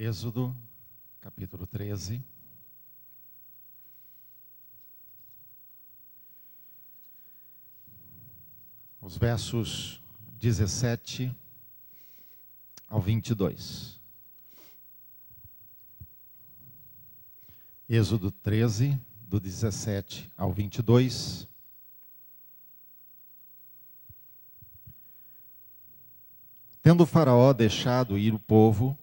Êxodo, capítulo 13. Os versos 17 ao 22. Êxodo 13, do 17 ao 22. Tendo o Faraó deixado ir o povo,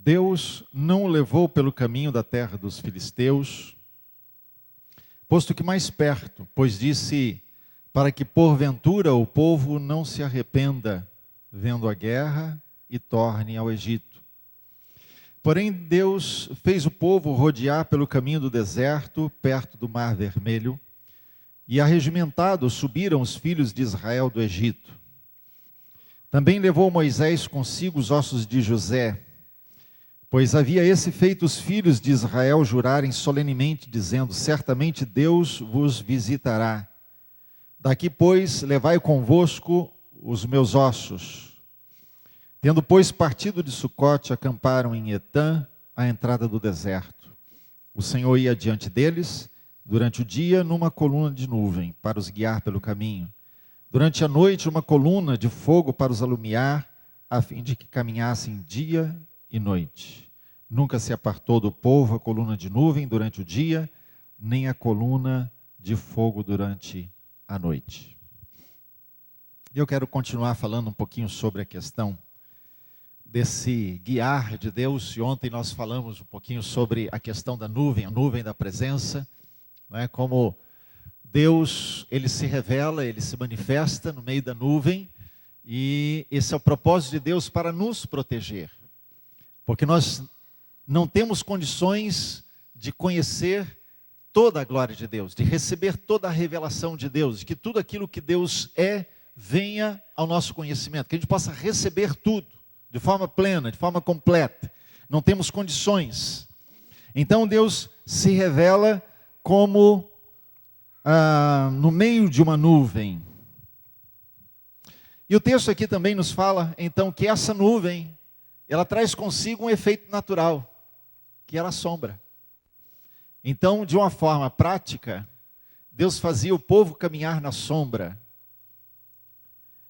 Deus não o levou pelo caminho da terra dos filisteus, posto que mais perto, pois disse, para que porventura o povo não se arrependa, vendo a guerra, e torne ao Egito. Porém, Deus fez o povo rodear pelo caminho do deserto, perto do Mar Vermelho, e arregimentados subiram os filhos de Israel do Egito. Também levou Moisés consigo os ossos de José, pois havia esse feito os filhos de Israel jurarem solenemente, dizendo, certamente Deus vos visitará. Daqui, pois, levai convosco os meus ossos. Tendo, pois, partido de Sucote, acamparam em Etã, à entrada do deserto. O Senhor ia diante deles, durante o dia, numa coluna de nuvem, para os guiar pelo caminho. Durante a noite, uma coluna de fogo para os alumiar, a fim de que caminhassem dia e noite. Nunca se apartou do povo a coluna de nuvem durante o dia, nem a coluna de fogo durante a noite. Eu quero continuar falando um pouquinho sobre a questão desse guiar de Deus. E ontem nós falamos um pouquinho sobre a questão da nuvem, a nuvem da presença, né? Como Deus, ele se revela, ele se manifesta no meio da nuvem, e esse é o propósito de Deus para nos proteger. Porque nós não temos condições de conhecer toda a glória de Deus, de receber toda a revelação de Deus, de que tudo aquilo que Deus é, venha ao nosso conhecimento, que a gente possa receber tudo, de forma plena, de forma completa. Não temos condições. Então Deus se revela como no meio de uma nuvem. E o texto aqui também nos fala, então, que essa nuvem, ela traz consigo um efeito natural, que era a sombra. Então, de uma forma prática, Deus fazia o povo caminhar na sombra.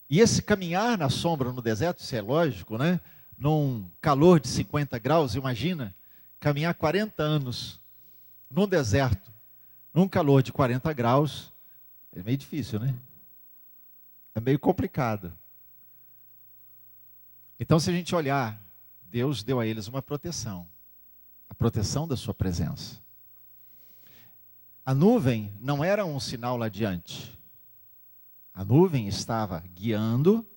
E esse caminhar na sombra no deserto, isso é lógico, né? Num calor de 50 graus, imagina, caminhar 40 anos no deserto, num calor de 40 graus, é meio difícil, né? É meio complicado. Então, se a gente olhar, Deus deu a eles uma proteção, a proteção da sua presença. A nuvem não era um sinal lá adiante. A nuvem estava guiando,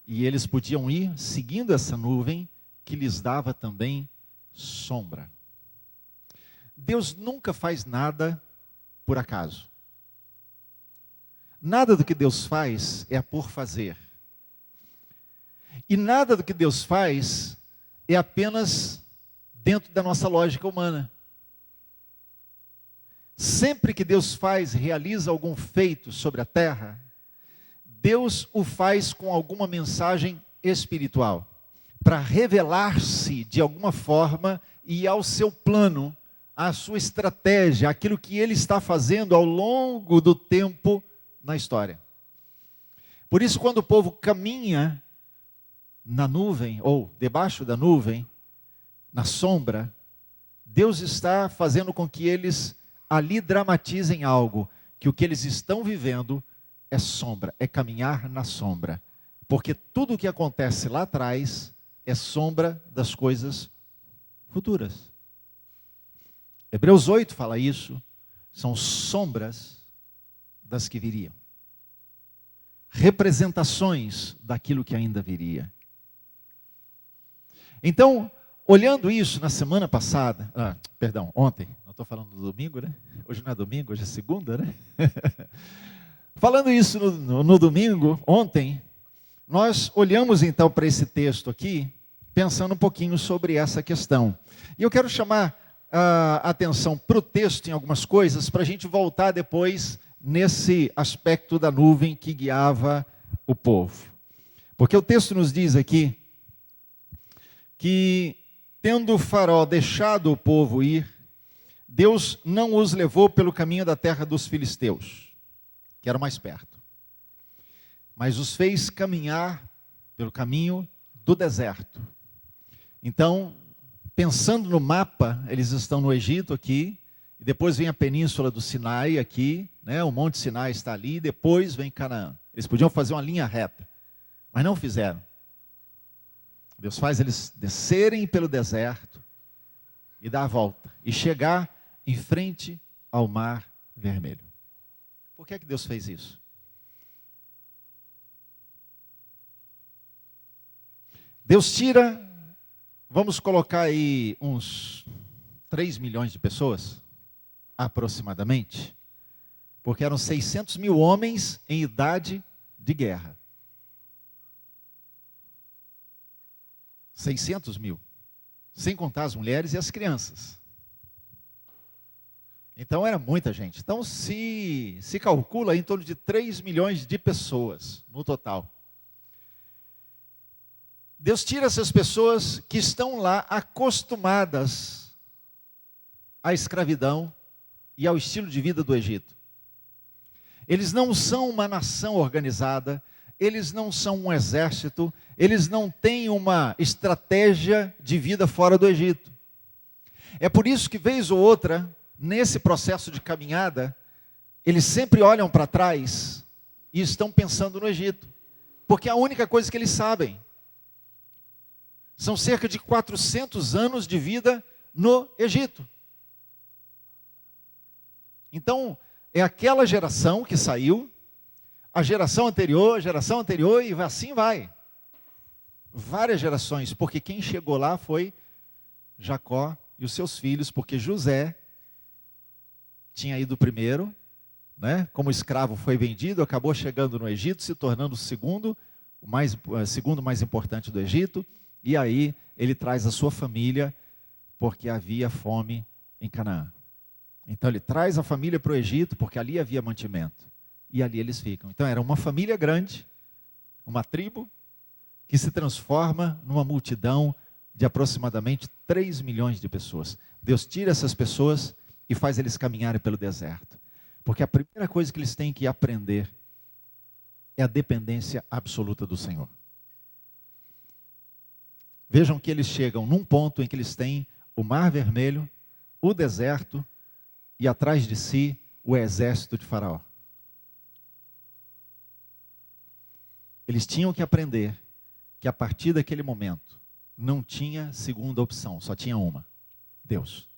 e eles podiam ir seguindo essa nuvem, que lhes dava também sombra. Deus nunca faz nada por acaso. Nada do que Deus faz é por fazer. E nada do que Deus faz é apenas dentro da nossa lógica humana. Sempre que Deus realiza algum feito sobre a terra, Deus o faz com alguma mensagem espiritual, para revelar-se de alguma forma e ao seu plano, à sua estratégia, aquilo que Ele está fazendo ao longo do tempo na história. Por isso, quando o povo caminha na nuvem, ou debaixo da nuvem, na sombra, Deus está fazendo com que eles ali dramatizem algo, que o que eles estão vivendo é sombra, é caminhar na sombra. Porque tudo o que acontece lá atrás é sombra das coisas futuras. Hebreus 8 fala isso, são sombras das que viriam. Representações daquilo que ainda viria. Então, olhando isso na semana passada, ontem, não estou falando do domingo, né? Hoje não é domingo, hoje é segunda, né? Falando isso no domingo, ontem, nós olhamos então para esse texto aqui, pensando um pouquinho sobre essa questão. E eu quero chamar a atenção para o texto em algumas coisas, para a gente voltar depois nesse aspecto da nuvem que guiava o povo. Porque o texto nos diz aqui que Tendo Faraó deixado o povo ir, Deus não os levou pelo caminho da terra dos filisteus, que era mais perto, mas os fez caminhar pelo caminho do deserto. Então, pensando no mapa, eles estão no Egito aqui, e depois vem a península do Sinai aqui, né? O Monte Sinai está ali, e depois vem Canaã. Eles podiam fazer uma linha reta, mas não fizeram. Deus faz eles descerem pelo deserto e dar a volta, e chegar em frente ao Mar Vermelho. Por que é que Deus fez isso? Deus tira, vamos colocar aí uns 3 milhões de pessoas, aproximadamente, porque eram 600 mil homens em idade de guerra. 600 mil, sem contar as mulheres e as crianças. Então era muita gente. Então se calcula em torno de 3 milhões de pessoas no total. Deus tira essas pessoas que estão lá acostumadas à escravidão e ao estilo de vida do Egito. Eles não são uma nação organizada, eles não são um exército, eles não têm uma estratégia de vida fora do Egito. É por isso que, vez ou outra, nesse processo de caminhada, eles sempre olham para trás e estão pensando no Egito, porque é a única coisa que eles sabem. São cerca de 400 anos de vida no Egito. Então, é aquela geração que saiu, a geração anterior, e assim vai. Várias gerações, porque quem chegou lá foi Jacó e os seus filhos, porque José tinha ido primeiro, né? Como escravo foi vendido, acabou chegando no Egito, se tornando o segundo mais importante do Egito, e aí ele traz a sua família, porque havia fome em Canaã. Então ele traz a família para o Egito, porque ali havia mantimento. E ali eles ficam. Então era uma família grande, uma tribo, que se transforma numa multidão de aproximadamente 3 milhões de pessoas. Deus tira essas pessoas e faz eles caminharem pelo deserto. Porque a primeira coisa que eles têm que aprender é a dependência absoluta do Senhor. Vejam que eles chegam num ponto em que eles têm o Mar Vermelho, o deserto, e atrás de si o exército de Faraó. Eles tinham que aprender que a partir daquele momento não tinha segunda opção, só tinha uma: Deus.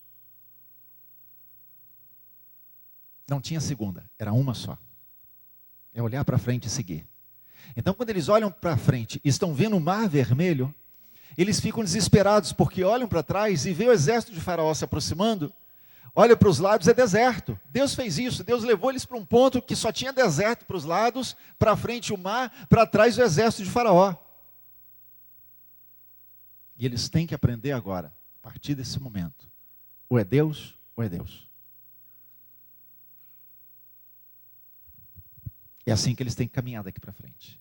Não tinha segunda, era uma só. É olhar para frente e seguir. Então, quando eles olham para frente e estão vendo o Mar Vermelho, eles ficam desesperados, porque olham para trás e veem o exército de Faraó se aproximando. Olha para os lados, é deserto. Deus fez isso, Deus levou eles para um ponto que só tinha deserto para os lados, para frente o mar, para trás o exército de Faraó. E eles têm que aprender agora, a partir desse momento, ou é Deus, ou é Deus. É assim que eles têm que caminhar daqui para frente.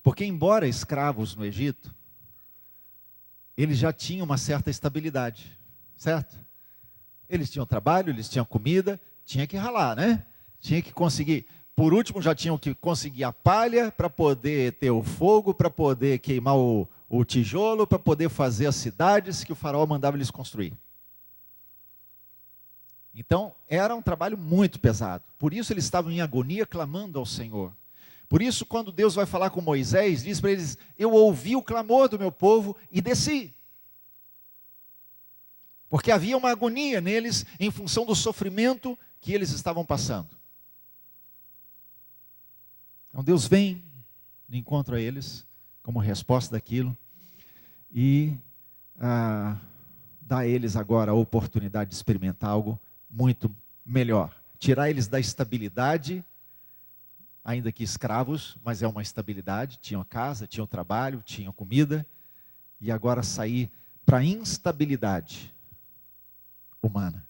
Porque embora escravos no Egito, eles já tinham uma certa estabilidade, certo? Eles tinham trabalho, eles tinham comida, tinha que ralar, né? Tinha que conseguir. Por último, já tinham que conseguir a palha para poder ter o fogo, para poder queimar o tijolo, para poder fazer as cidades que o faraó mandava eles construir. Então, era um trabalho muito pesado. Por isso eles estavam em agonia, clamando ao Senhor. Por isso, quando Deus vai falar com Moisés, diz para eles: eu ouvi o clamor do meu povo e desci. Porque havia uma agonia neles em função do sofrimento que eles estavam passando. Então Deus vem de encontro a eles, como resposta daquilo, e dá a eles agora a oportunidade de experimentar algo muito melhor. Tirar eles da estabilidade, ainda que escravos, mas é uma estabilidade. Tinham casa, tinham trabalho, tinham comida, e agora sair para a instabilidade humana,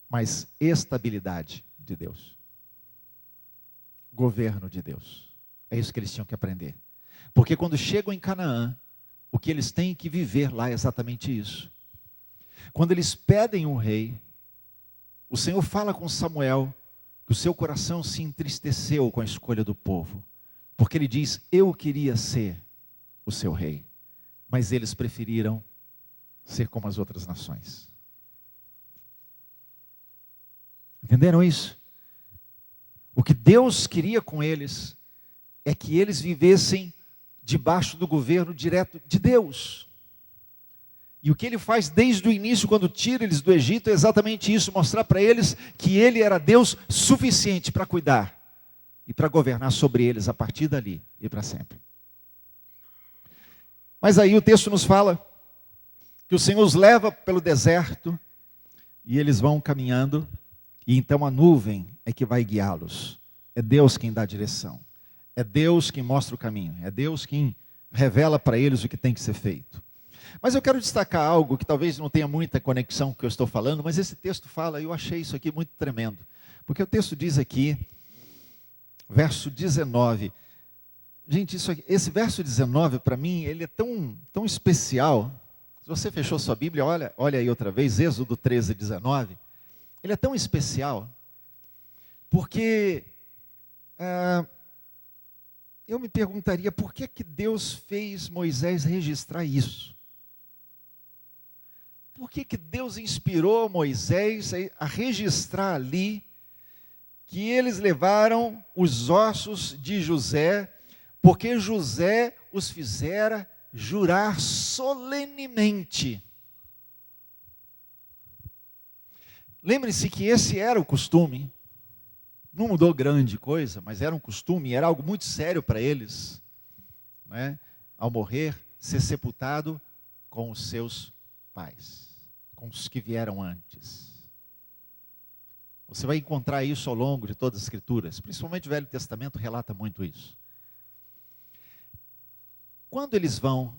mas estabilidade de Deus, governo de Deus. É isso que eles tinham que aprender, porque quando chegam em Canaã, O que eles têm que viver lá é exatamente isso. Quando eles pedem um rei, o Senhor fala com Samuel que o seu coração se entristeceu com a escolha do povo, porque ele diz: eu queria ser o seu rei, mas eles preferiram ser como as outras nações. Entenderam isso? O que Deus queria com eles é que eles vivessem debaixo do governo direto de Deus. E o que ele faz desde o início, quando tira eles do Egito, é exatamente isso: mostrar para eles que ele era Deus suficiente para cuidar e para governar sobre eles a partir dali e para sempre. Mas aí o texto nos fala que o Senhor os leva pelo deserto e eles vão caminhando, e então a nuvem é que vai guiá-los. É Deus quem dá a direção, é Deus quem mostra o caminho, é Deus quem revela para eles o que tem que ser feito. Mas eu quero destacar algo que talvez não tenha muita conexão com o que eu estou falando, mas esse texto fala, e eu achei isso aqui muito tremendo, porque o texto diz aqui, verso 19, gente, esse verso 19 para mim, ele é tão especial. Se você fechou sua Bíblia, olha aí outra vez, Êxodo 13, 19, ele é tão especial, porque eu me perguntaria, por que Deus fez Moisés registrar isso? Por que Deus inspirou Moisés a registrar ali que eles levaram os ossos de José, porque José os fizera jurar solenemente. Lembre-se que esse era o costume, não mudou grande coisa, mas era um costume, era algo muito sério para eles, né? Ao morrer, ser sepultado com os seus pais, com os que vieram antes. Você vai encontrar isso ao longo de todas as Escrituras, principalmente o Velho Testamento relata muito isso. Quando eles vão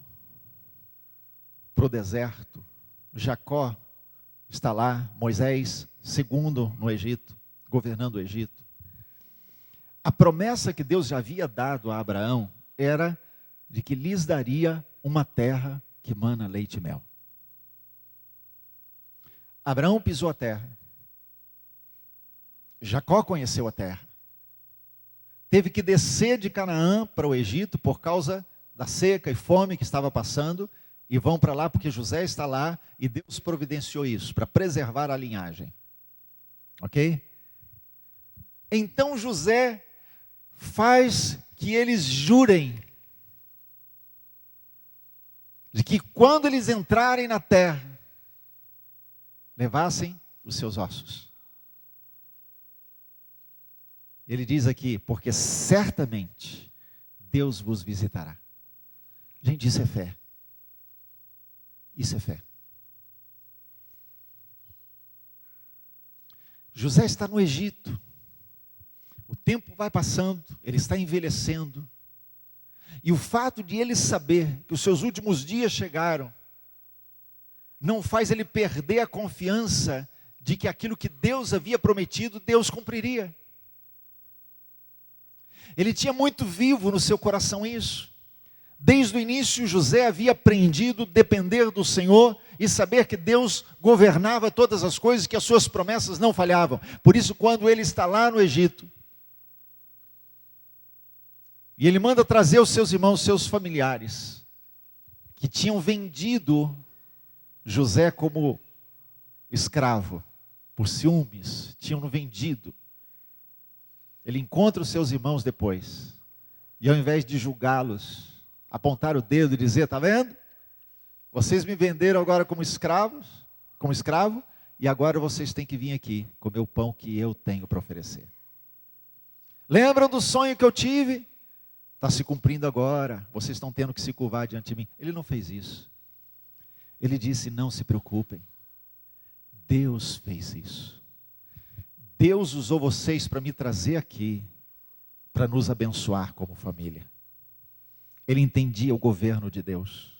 para o deserto, Jacó está lá, Moisés, segundo no Egito, governando o Egito. A promessa que Deus já havia dado a Abraão era de que lhes daria uma terra que mana leite e mel. Abraão pisou a terra. Jacó conheceu a terra. Teve que descer de Canaã para o Egito por causa da seca e fome que estava passando, e vão para lá porque José está lá, e Deus providenciou isso, para preservar a linhagem. Ok? Então José faz que eles jurem, de que quando eles entrarem na terra, levassem os seus ossos. Ele diz aqui, porque certamente Deus vos visitará. Gente, isso é fé. Isso é fé. José está no Egito. O tempo vai passando, ele está envelhecendo. E o fato de ele saber que os seus últimos dias chegaram, não faz ele perder a confiança de que aquilo que Deus havia prometido, Deus cumpriria. Ele tinha muito vivo no seu coração isso. Desde o início, José havia aprendido a depender do Senhor e saber que Deus governava todas as coisas, que as suas promessas não falhavam. Por isso, quando ele está lá no Egito, e ele manda trazer os seus irmãos, seus familiares, que tinham vendido José como escravo, por ciúmes, tinham vendido. Ele encontra os seus irmãos depois, e ao invés de julgá-los, apontar o dedo e dizer: está vendo? Vocês me venderam agora como escravo, e agora vocês têm que vir aqui comer o pão que eu tenho para oferecer. Lembram do sonho que eu tive? Está se cumprindo agora, vocês estão tendo que se curvar diante de mim. Ele não fez isso. Ele disse: não se preocupem, Deus fez isso. Deus usou vocês para me trazer aqui, para nos abençoar como família. Ele entendia o governo de Deus.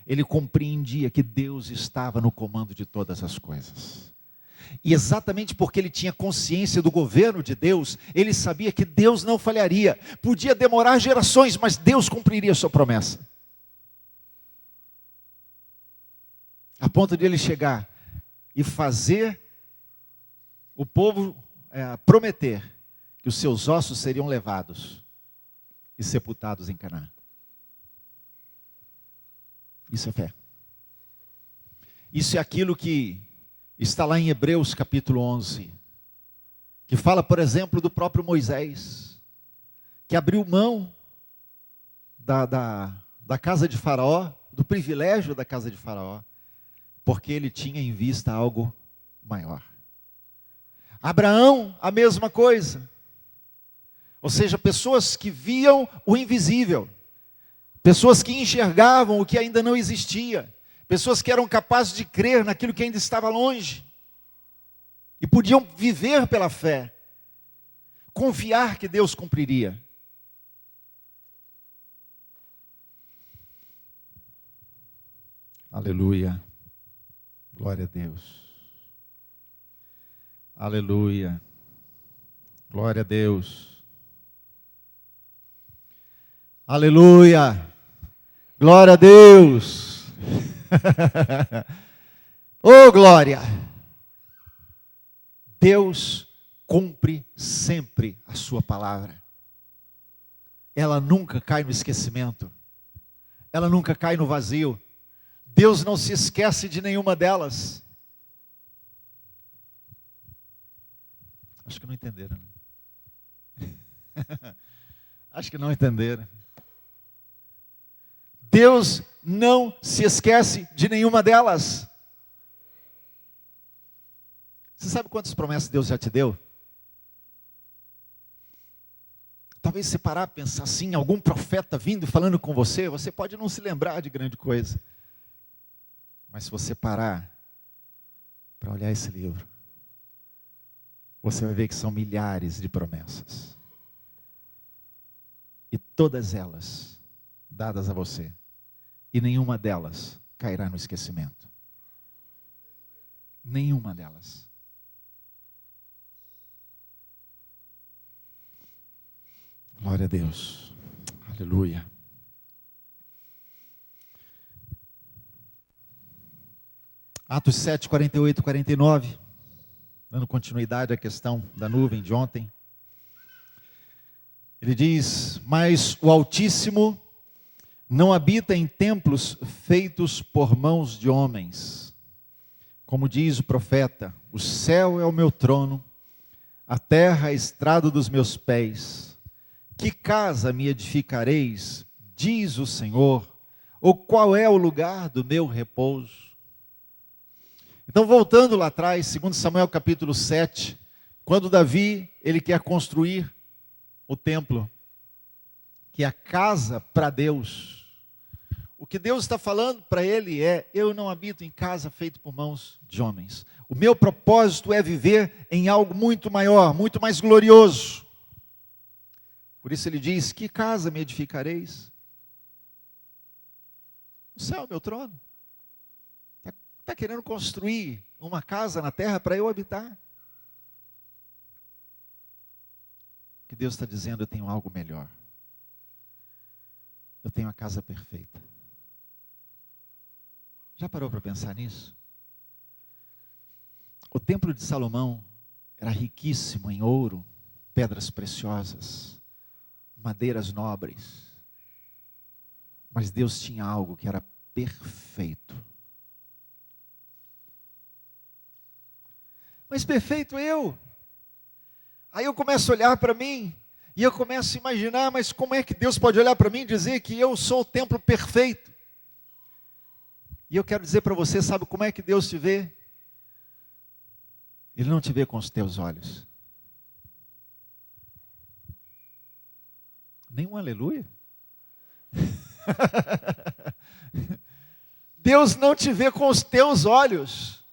Ele compreendia que Deus estava no comando de todas as coisas. E exatamente porque ele tinha consciência do governo de Deus, ele sabia que Deus não falharia. Podia demorar gerações, mas Deus cumpriria a sua promessa. a ponto de ele chegar e fazer o povo prometer que os seus ossos seriam levados e sepultados em Canaã. Isso é fé. Isso é aquilo que está lá em Hebreus capítulo 11, que fala, por exemplo, do próprio Moisés, que abriu mão da casa de Faraó, do privilégio da casa de Faraó, porque ele tinha em vista algo maior. Abraão, a mesma coisa. Ou seja, pessoas que viam o invisível, pessoas que enxergavam o que ainda não existia, pessoas que eram capazes de crer naquilo que ainda estava longe, e podiam viver pela fé, confiar que Deus cumpriria. Aleluia, glória a Deus, aleluia, glória a Deus. Aleluia, glória a Deus. Oh, glória. Deus cumpre sempre a sua palavra. Ela nunca cai no esquecimento. Ela nunca cai no vazio. Deus não se esquece de nenhuma delas. Acho que não entenderam, né? Acho que não entenderam. Deus não se esquece de nenhuma delas. Você sabe quantas promessas Deus já te deu? Talvez você parar e pensar assim, algum profeta vindo e falando com você, você pode não se lembrar de grande coisa. Mas se você parar para olhar esse livro, você vai ver que são milhares de promessas. E todas elas dadas a você. E nenhuma delas cairá no esquecimento. Nenhuma delas. Glória a Deus. Aleluia. Atos 7, 48 e 49. Dando continuidade à questão da nuvem de ontem. Ele diz: mas o Altíssimo não habita em templos feitos por mãos de homens. Como diz o profeta: o céu é o meu trono, a terra é a estrada dos meus pés. Que casa me edificareis, diz o Senhor, ou qual é o lugar do meu repouso? Então, voltando lá atrás, 2 Samuel capítulo 7, quando Davi, ele quer construir o templo, que é a casa para Deus. O que Deus está falando para ele é: eu não habito em casa feita por mãos de homens. O meu propósito é viver em algo muito maior, muito mais glorioso. Por isso ele diz: que casa me edificareis? O céu é o meu trono. Está querendo construir uma casa na terra para eu habitar? O que Deus está dizendo: eu tenho algo melhor. Eu tenho a casa perfeita. Já parou para pensar nisso? O templo de Salomão era riquíssimo em ouro, pedras preciosas, madeiras nobres. Mas Deus tinha algo que era perfeito. Mas perfeito eu? Aí eu começo a olhar para mim, e eu começo a imaginar: mas como é que Deus pode olhar para mim e dizer que eu sou o templo perfeito? E eu quero dizer para você: sabe como é que Deus te vê? Ele não te vê com os teus olhos. Nenhum aleluia? Deus não te vê com os teus olhos.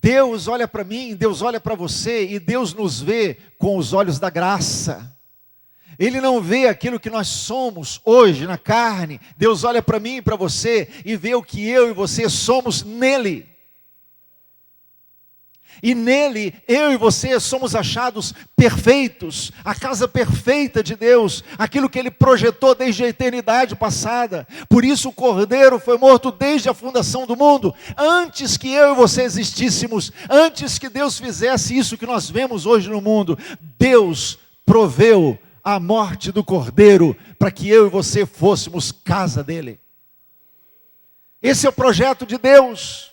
Deus olha para mim, Deus olha para você, e Deus nos vê com os olhos da graça. Ele não vê aquilo que nós somos hoje na carne. Deus olha para mim e para você e vê o que eu e você somos nele. E nele, eu e você somos achados perfeitos, a casa perfeita de Deus, aquilo que Ele projetou desde a eternidade passada. Por isso o Cordeiro foi morto desde a fundação do mundo, antes que eu e você existíssemos, antes que Deus fizesse isso que nós vemos hoje no mundo. Deus proveu a morte do Cordeiro, para que eu e você fôssemos casa dele. Esse é o projeto de Deus.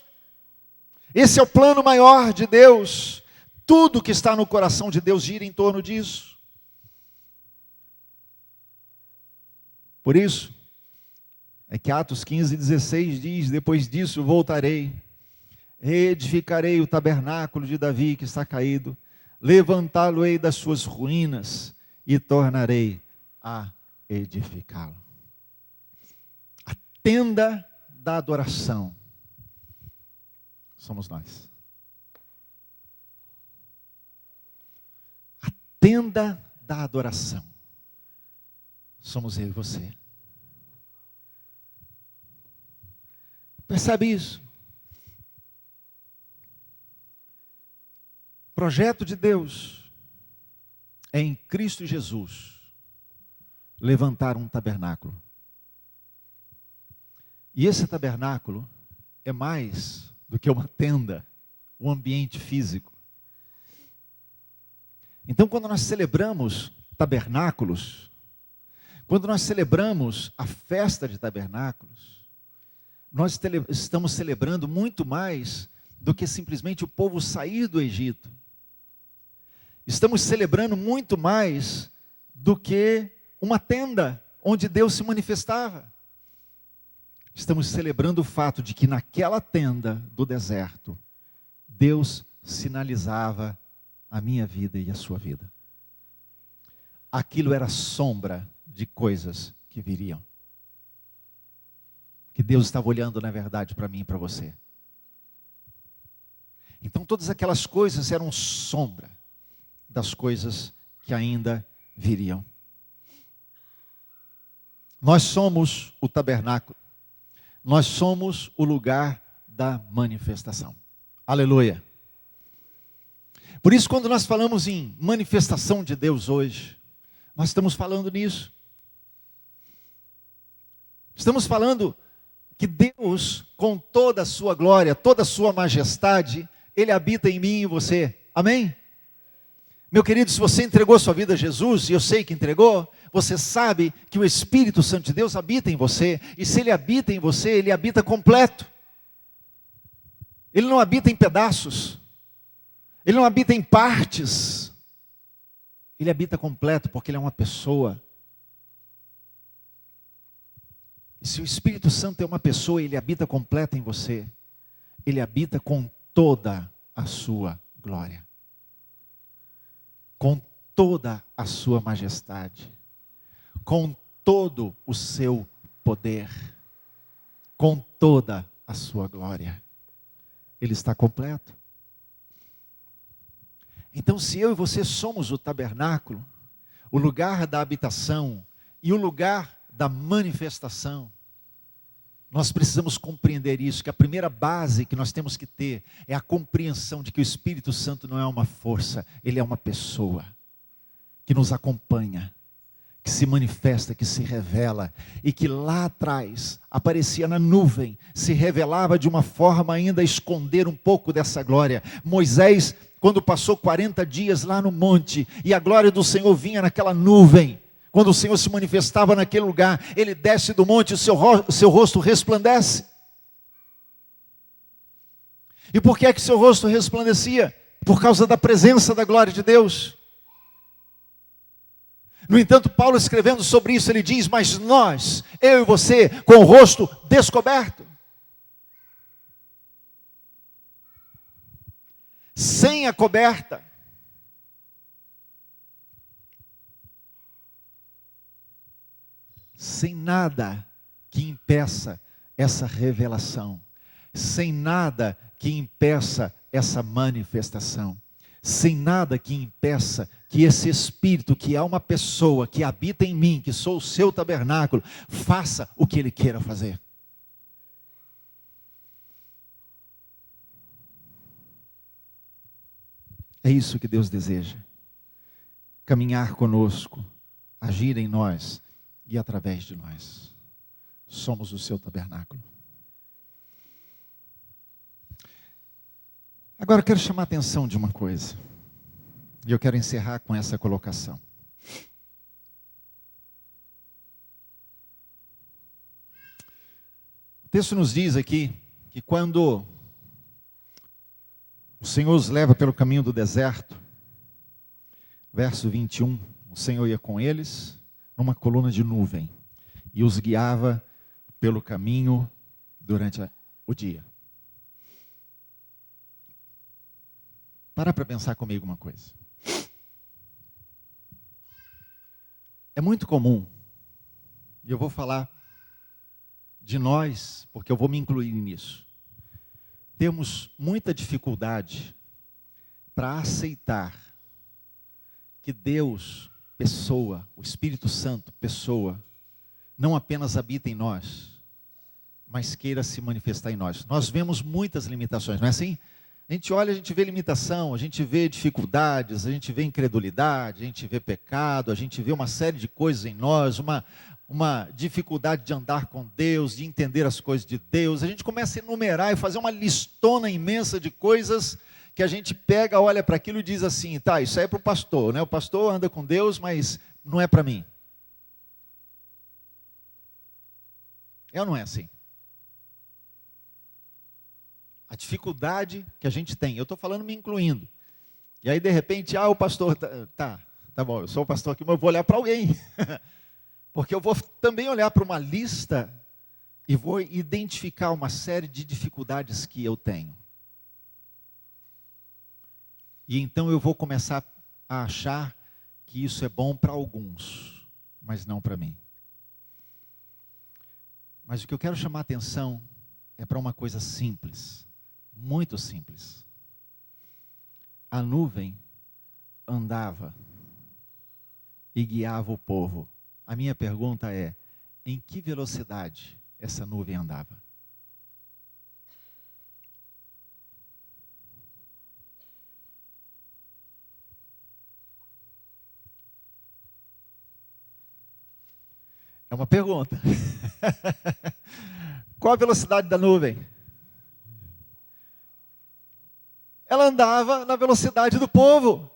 Esse é o plano maior de Deus. Tudo que está no coração de Deus gira em torno disso. Por isso, é que Atos 15:16 diz: depois disso voltarei, reedificarei o tabernáculo de Davi que está caído, levantá-lo-ei das suas ruínas e tornarei a edificá-lo. A tenda da adoração somos nós. A tenda da adoração somos eu e você. Percebe isso? O projeto de Deus é em Cristo Jesus levantar um tabernáculo. E esse tabernáculo é mais do que uma tenda, um ambiente físico. Então, quando nós celebramos tabernáculos, quando nós celebramos a festa de tabernáculos, nós estamos celebrando muito mais do que simplesmente o povo sair do Egito. Estamos celebrando muito mais do que uma tenda onde Deus se manifestava. Estamos celebrando o fato de que naquela tenda do deserto, Deus sinalizava a minha vida e a sua vida. Aquilo era sombra de coisas que viriam. Que Deus estava olhando, na verdade, para mim e para você. Então todas aquelas coisas eram sombra das coisas que ainda viriam. Nós somos o tabernáculo. Nós somos o lugar da manifestação. Aleluia. Por isso, quando nós falamos em manifestação de Deus hoje, nós estamos falando nisso. Estamos falando que Deus, com toda a sua glória, toda a sua majestade, Ele habita em mim e em você. Amém? Meu querido, se você entregou sua vida a Jesus, e eu sei que entregou, você sabe que o Espírito Santo de Deus habita em você, e se Ele habita em você, Ele habita completo. Ele não habita em pedaços, Ele não habita em partes, Ele habita completo, porque Ele é uma pessoa. E se o Espírito Santo é uma pessoa, Ele habita completo em você, Ele habita com toda a sua glória, com toda a sua majestade, com todo o seu poder, com toda a sua glória. Ele está completo. Então, se eu e você somos o tabernáculo, o lugar da habitação e o lugar da manifestação, nós precisamos compreender isso, que a primeira base que nós temos que ter é a compreensão de que o Espírito Santo não é uma força, Ele é uma pessoa que nos acompanha, que se manifesta, que se revela, e que lá atrás aparecia na nuvem, se revelava de uma forma ainda a esconder um pouco dessa glória. Moisés, quando passou 40 dias lá no monte, e a glória do Senhor vinha naquela nuvem, quando o Senhor se manifestava naquele lugar, ele desce do monte e o seu rosto resplandece. E por que é que seu rosto resplandecia? Por causa da presença da glória de Deus. No entanto, Paulo escrevendo sobre isso, ele diz: mas nós, eu e você, com o rosto descoberto, sem a coberta, sem nada que impeça essa revelação, sem nada que impeça essa manifestação, sem nada que impeça que esse Espírito, que é uma pessoa que habita em mim, que sou o seu tabernáculo, faça o que Ele queira fazer. É isso que Deus deseja. Caminhar conosco, agir em nós e através de nós. Somos o seu tabernáculo. Agora eu quero chamar a atenção de uma coisa. E eu quero encerrar com essa colocação. O texto nos diz aqui que quando o Senhor os leva pelo caminho do deserto, verso 21, o Senhor ia com eles numa coluna de nuvem e os guiava pelo caminho durante o dia. Para pensar comigo uma coisa. É muito comum, e eu vou falar de nós, porque eu vou me incluir nisso. Temos muita dificuldade para aceitar que Deus, pessoa, o Espírito Santo, pessoa, não apenas habita em nós, mas queira se manifestar em nós. Nós vemos muitas limitações, não é assim? A gente olha, a gente vê limitação, a gente vê dificuldades, a gente vê incredulidade, a gente vê pecado, a gente vê uma série de coisas em nós, uma dificuldade de andar com Deus, de entender as coisas de Deus. A gente começa a enumerar e fazer uma listona imensa de coisas que a gente pega, olha para aquilo e diz assim, tá, isso aí é para o pastor, né? O pastor anda com Deus, mas não é para mim. É ou não é assim? A dificuldade que a gente tem, eu estou falando me incluindo. E aí de repente, o pastor, tá bom, eu sou o pastor aqui, mas eu vou olhar para alguém. Porque eu vou também olhar para uma lista e vou identificar uma série de dificuldades que eu tenho. E então eu vou começar a achar que isso é bom para alguns, mas não para mim. Mas o que eu quero chamar a atenção é para uma coisa simples. Muito simples. A nuvem andava e guiava o povo. A minha pergunta é, em que velocidade essa nuvem andava? É uma pergunta. Qual a velocidade da nuvem? Ela andava na velocidade do povo.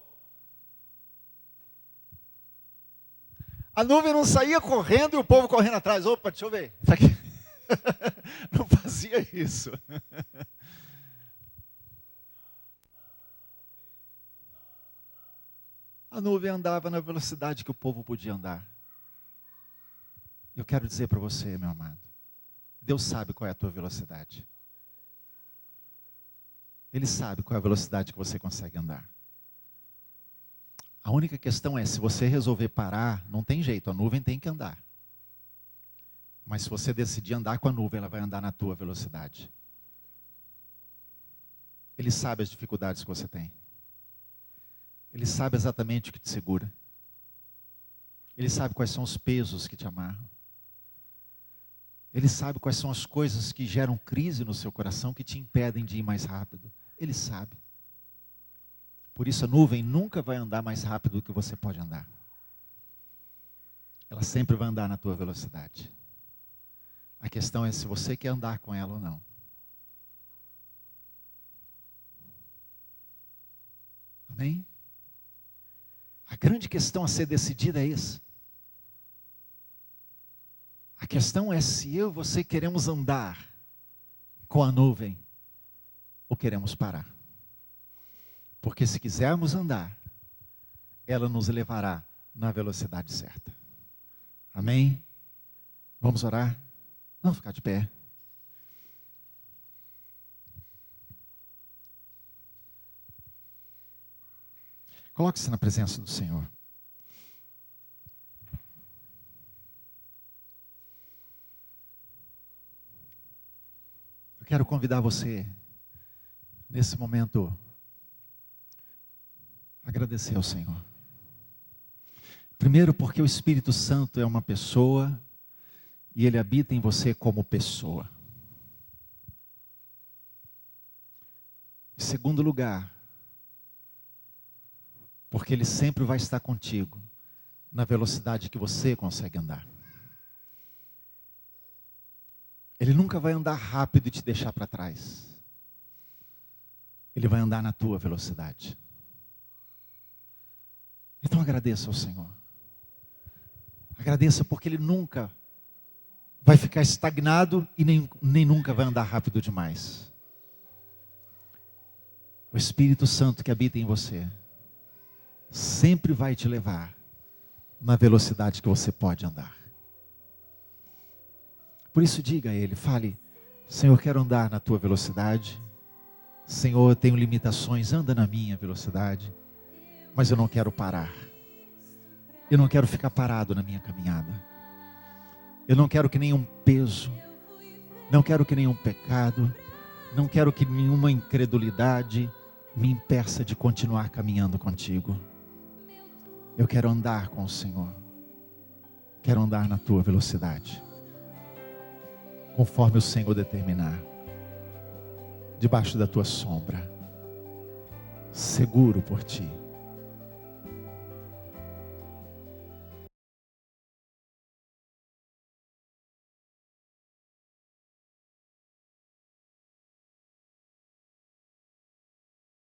A nuvem não saía correndo e o povo correndo atrás. Opa, deixa eu ver. Tá aqui. Não fazia isso. A nuvem andava na velocidade que o povo podia andar. Eu quero dizer para você, meu amado, Deus sabe qual é a tua velocidade. Ele sabe qual é a velocidade que você consegue andar. A única questão é, se você resolver parar, não tem jeito, a nuvem tem que andar. Mas se você decidir andar com a nuvem, ela vai andar na tua velocidade. Ele sabe as dificuldades que você tem. Ele sabe exatamente o que te segura. Ele sabe quais são os pesos que te amarram. Ele sabe quais são as coisas que geram crise no seu coração, que te impedem de ir mais rápido. Ele sabe. Por isso a nuvem nunca vai andar mais rápido do que você pode andar. Ela sempre vai andar na tua velocidade. A questão é se você quer andar com ela ou não. Amém? A grande questão a ser decidida é isso. A questão é se eu e você queremos andar com a nuvem ou queremos parar. Porque se quisermos andar, ela nos levará na velocidade certa. Amém? Vamos orar? Vamos ficar de pé. Coloque-se na presença do Senhor. Eu quero convidar você, nesse momento, a agradecer ao Senhor. Primeiro, porque o Espírito Santo é uma pessoa e Ele habita em você como pessoa. Em segundo lugar, Porque Ele sempre vai estar contigo na velocidade que você consegue andar. Ele nunca vai andar rápido e te deixar para trás. Ele vai andar na tua velocidade. Então agradeça ao Senhor. Agradeça porque Ele nunca vai ficar estagnado e nem nunca vai andar rápido demais. O Espírito Santo que habita em você sempre vai te levar na velocidade que você pode andar. Por isso diga a Ele, fale: Senhor, quero andar na tua velocidade. Senhor, eu tenho limitações, anda na minha velocidade. Mas eu não quero parar. Eu não quero ficar parado na minha caminhada. Eu não quero que nenhum peso, não quero que nenhum pecado, não quero que nenhuma incredulidade me impeça de continuar caminhando contigo. Eu quero andar com o Senhor. Quero andar na tua velocidade, conforme o Senhor determinar, debaixo da tua sombra, seguro por ti.